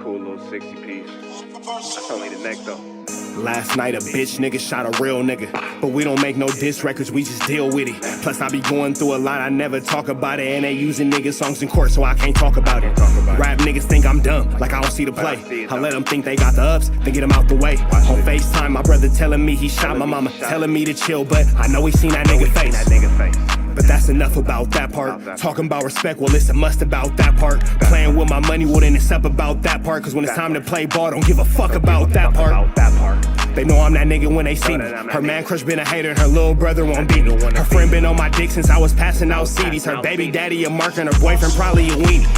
cool little 60 piece. That's only the neck though. Last night a bitch nigga shot a real nigga, but we don't make no diss records, we just deal with it. Plus I be going through a lot, I never talk about it, and they using nigga songs in court, so I can't talk about it. Rap niggas think I'm dumb, like I don't see the play. I let them think they got the ups, then get them out the way. On FaceTime, my brother telling me he shot my mama, telling me to chill, but I know he seen that nigga face. But that's enough about that part. Talking about respect, well it's a must about that part. Playing with my money, well then it's up about that part. Cause when it's time to play ball, don't give a fuck about that part. They know I'm that nigga when they see me. Her man crush been a hater and her little brother won't beat me. Her friend been on my dick since I was passing out CDs. Her baby daddy a mark and her boyfriend probably a weenie.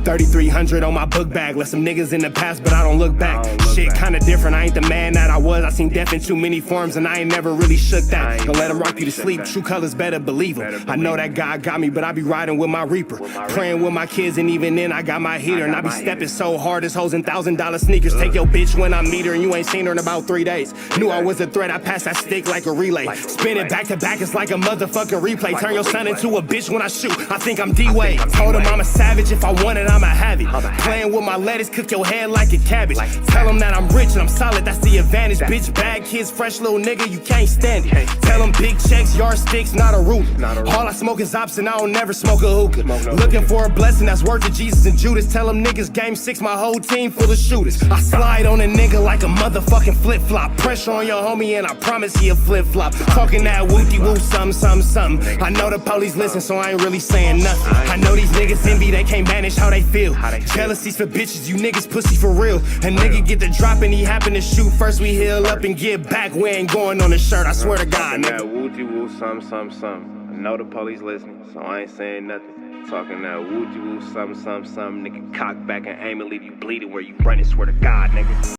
3,300 on my book bag. Let some niggas in the past, but I don't look back. Shit kinda different, I ain't the man that I was. I seen death in too many forms and I ain't never really shook that. Don't let him rock you to sleep, true colors better believe him. I know that God got me, but I be riding with my reaper. Praying with my kids and even then I got my heater. And I be stepping so hard, this hoes in $1,000 sneakers. Take your bitch when I meet her and you ain't seen her in about 3 days. Knew I was a threat, I passed that stick like a relay. Spin it back to back, it's like a motherfucking replay. Turn your son into a bitch when I shoot, I think I'm D-Wade. Told him I'm a savage, if I want it, I'ma have it. Playing with my lettuce, cook your head like a cabbage. Tell them that I'm rich and I'm solid, that's the advantage. Bitch, bad kids, fresh little nigga, you can't stand it. Tell them big checks, yardsticks, not a ruler. All I smoke is ops and I don't never smoke a hookah. Looking for a blessing that's worth of Jesus and Judas. Tell them niggas game 6, my whole team full of shooters. I slide on a nigga like a motherfucking flip-flop. Pressure on your homie and I promise he a flip-flop. Talking that wooty-woo, something. I know the police listen, so I ain't really saying nothing. I know these niggas envy, they can't manage how they feel. Jealousy's for bitches, you niggas pussy for real. A nigga get the drop and he happen to shoot. First we heal up and get back, we ain't going on the shirt, I swear to God, nigga. That woo-woo, something. I know the police listening, so I ain't saying nothing. Talking that woo-woo, something. Nigga, cock back and aim and leave you bleeding where you running, swear to God, nigga.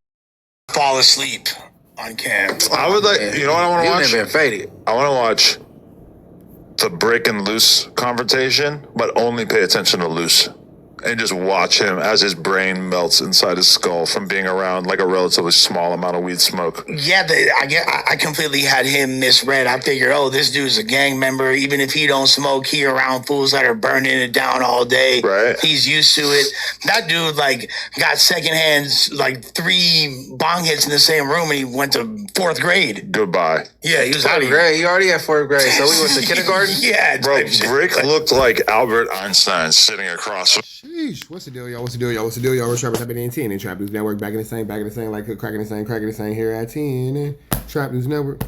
Fall asleep on cam. I would like, you know what I want to watch? You've been faded. I want to watch the Bricc and Luce confrontation, but only pay attention to Luce. And just watch him as his brain melts inside his skull from being around like a relatively small amount of weed smoke. Yeah, I completely had him misread. I figured, oh, this dude's a gang member. Even if he don't smoke, he around fools that are burning it down all day. Right. He's used to it. That dude, like, got secondhand, like, 3 bong hits in the same room, and he went to 4th grade. Goodbye. Yeah, he was out of 4th grade. You already at 4th grade, so we went to kindergarten? Yeah. Bro, Bricc looked like Albert Einstein sitting across. Sheesh, what's the deal, y'all? We're Trap Top at 10 and Trap News Network back in the same, like cracking the same here at 10 and Trap News Network.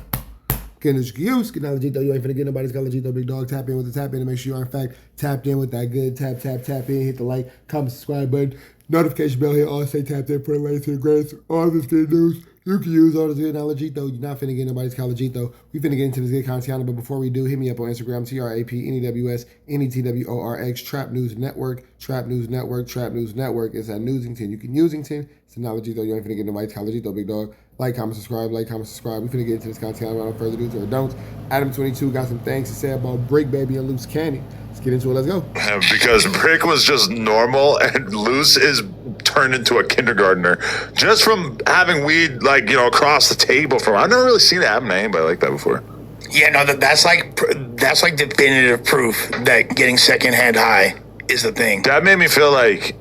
Getting excuse, get knowledge though. You ain't finna get nobody's college though. Big dog, tap in with the tap in to make sure you are in fact tapped in with that good tap in. Hit the like, comment, subscribe button, notification bell here. All say tapped in, put a link to the grades. All this good news. You can use all this good knowledge though. You're not finna get nobody's college though. We finna get into this good content, but before we do, hit me up on Instagram, TRAPNEWS NETWORX, Trap News Network. It's at Newsington. You can Newsington. It's a knowledge though. You ain't finna get nobody's college though, big dog. Like, comment, subscribe. We finna get into this content without further ado or don't. ADAM22 got some things to say about Bricc, baby, and Luce Candy. Let's get into it. Let's go. Because Bricc was just normal and Luce is turned into a kindergartner just from having weed, like, you know, across the table from. I've never really seen it happen to anybody like that before. Yeah, no, that's like definitive proof that getting secondhand high is the thing. That made me feel like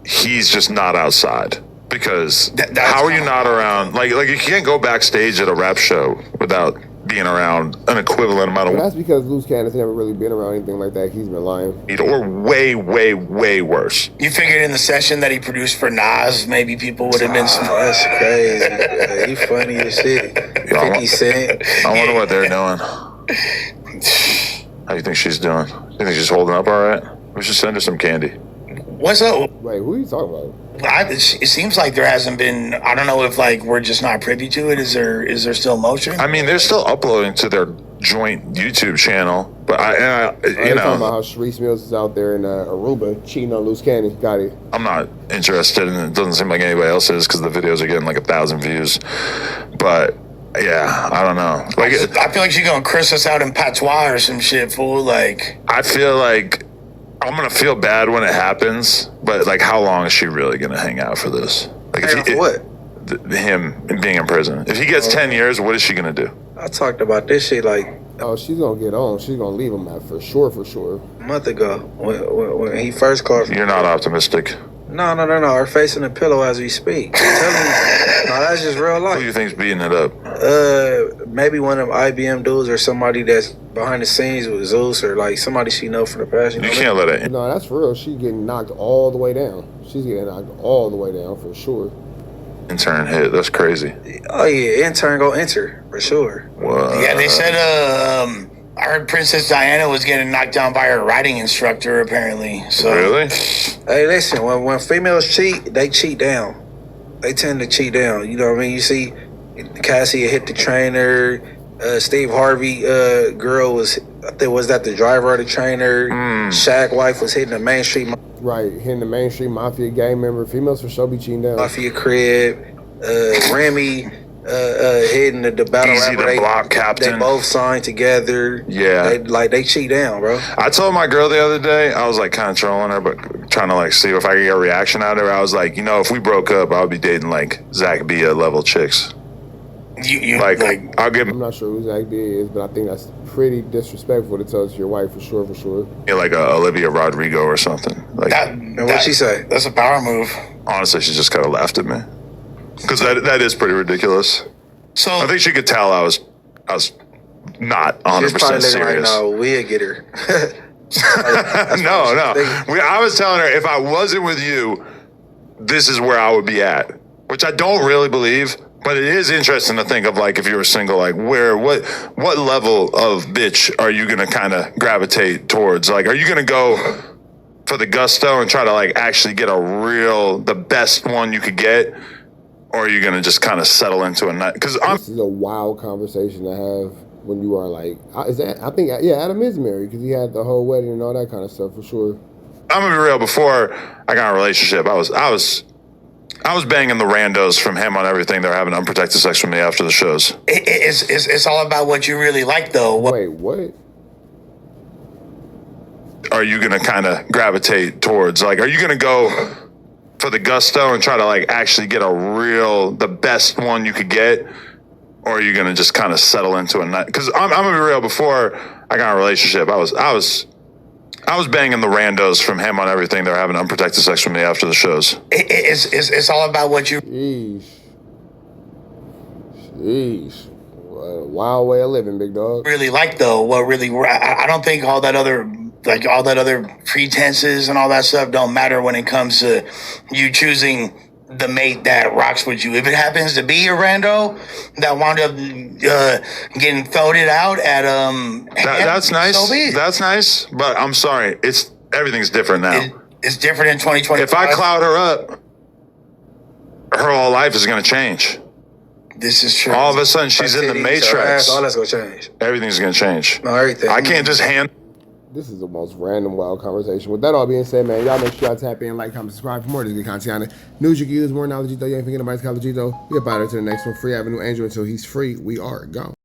he's just not outside. Because how are you not around? Like you can't go backstage at a rap show without being around an equivalent amount of. Well, that's because Luce Cannon's never really been around anything like that. He's been lying. Or way worse. You figured in the session that he produced for Nas, maybe people would have been. That's crazy. He funny as shit. 50 Cent. I wonder what they're doing. How do you think she's doing? You think she's holding up all right? We should send her some candy. What's up? Wait, who are you talking about? It seems like there hasn't been. I don't know if like we're just not privy to it. Is there still motion? I mean, they're still uploading to their joint YouTube channel, but you know, talking about how Sharice Mills is out there in Aruba cheating on Luce Cannon. Got it. I'm not interested, and it doesn't seem like anybody else is because the videos are getting like 1,000 views. But yeah, I don't know. Like, I feel like she's gonna curse us out in patois or some shit, fool. Like, I feel like I'm gonna feel bad when it happens, but like, how long is she really gonna hang out for this? Like, him being in prison. If he gets 10 years, what is she gonna do? I talked about this shit like. Oh, she's gonna get on. She's gonna leave him for sure. A month ago when he first called. You're not optimistic. No. Her face in the pillow as we speak. I'm telling you. No, that's just real Who life. do you think's beating it up? Maybe one of them IBM dudes or somebody that's behind the scenes with Zeus or like somebody she know from the past. You can't let it. No, that's for real. She's getting knocked all the way down. She's getting knocked all the way down for sure. Intern hit. That's crazy. Oh yeah, intern go enter for sure. What? Yeah, they said I heard Princess Diana was getting knocked down by her riding instructor apparently. So Really? Hey, listen, when females cheat, they cheat down. They tend to cheat down. You know what I mean? You see Cassie hit the trainer. Steve Harvey girl was, I think, was that the driver of the trainer? Shaq wife was hitting the Main Street Right, hitting the Main Street Mafia gang member. Females for sure be cheating down. Mafia crib. Remy hitting the battle Easy, rapper. the block captain. They both signed together. Yeah. They cheat down, bro. I told my girl the other day, I was like kind of trolling her, but trying to like see if I could get a reaction out of her. I was like, you know, if we broke up, I would be dating like Zach Bia level chicks. you Like, I'll give I'm not sure who Zach B is, but I think that's pretty disrespectful to tell it to your wife for sure, for sure. me like a Olivia Rodrigo or something. Like, And what'd she say? That's a power move. honestly, she just kind of laughed at me because that is pretty ridiculous. So I think she could tell I was not 100% She's probably looking like, serious. no, we'll get her. No. thinking. I was telling her if I wasn't with you, this is where I would be at, which I don't really believe. But it is interesting to think of like if you were single, like what level of bitch are you gonna kind of gravitate towards? Like, are you gonna go for the gusto and try to like actually get the best one you could get, or are you gonna just kind of settle into a night? Because This is a wild conversation to have when you are like, Adam is married because he had the whole wedding and all that kind of stuff for sure. I'm gonna be real. Before I got in a relationship, I was banging the randos from him on everything. They're having unprotected sex with me after the shows. it's all about what you really like, though. Wait, what? Are you gonna kind of gravitate towards like? Are you gonna go for the gusto and try to like actually get the best one you could get, or are you gonna just kind of settle into a night? Because I'm gonna be real. Before I got in a relationship, I was banging the randos from him on everything. They're having unprotected sex with me after the shows. It's all about what you Sheesh. What a wild way of living, big dog. really like, though. What really, I don't think all that other pretenses and all that stuff don't matter when it comes to you choosing the mate that rocks with you. If it happens to be a rando that wound up getting voted out at That's nice. so be it. That's nice. But I'm sorry, everything's different now. It's different in 2025. If I cloud her up, her whole life is gonna change. This is true. All of a sudden, she's in the matrix. All that's gonna change. Everything's gonna change. No, everything. I can't just hand. This is the most random, wild conversation. With that all being said, man, y'all make sure y'all tap in, like, comment, subscribe for more of this good content on it. News you can use, more knowledge, though. You ain't forget nobody's college, though. We up out here to the next one. Free Avenue Angel until he's free. We are gone.